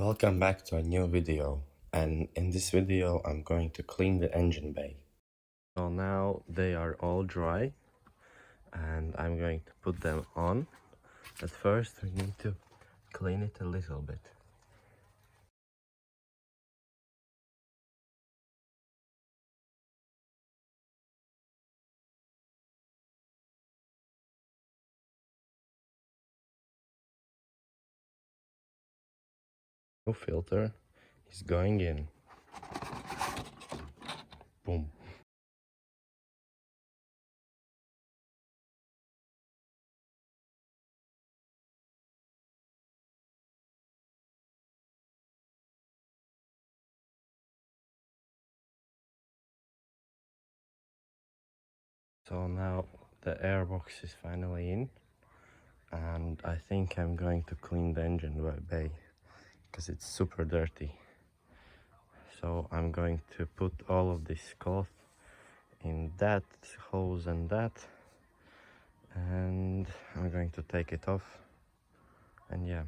Welcome back to a new video, and in this video I'm going to clean the engine bay. So now they are all dry and I'm going to put them on. At first we need to clean it a little bit. New filter is going in. Boom. So now the airbox is finally in, and I think I'm going to clean the engine bay because it's super dirty. So I'm going to put all of this cloth in that hose and that, and I'm going to take it off, and yeah.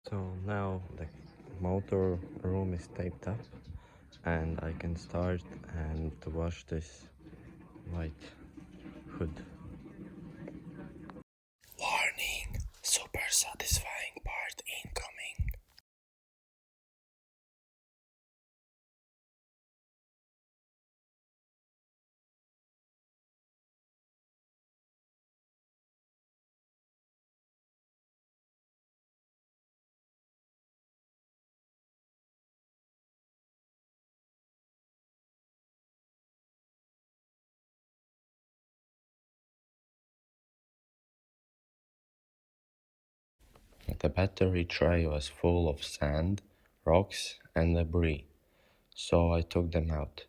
So now the motor room is taped up and I can start and to wash this white hood. Warning, super satisfying part incoming. The battery tray was full of sand, rocks and debris, so I took them out.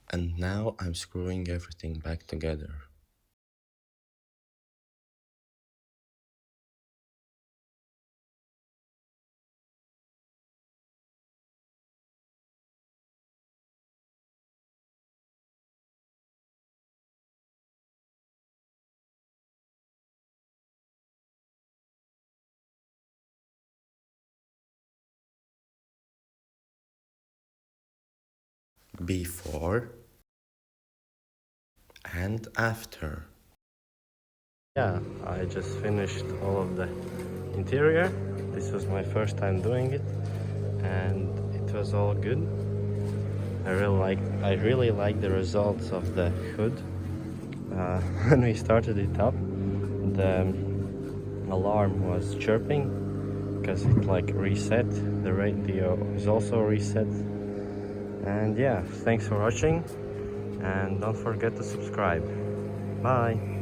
And now I'm screwing everything back together. Before and after. Yeah, I just finished all of the interior. This was my first time doing it and it was all good. I really like the results of the hood. When we started it up, the alarm was chirping because it like reset. The radio is also reset. And yeah, thanks for watching and don't forget to subscribe. Bye.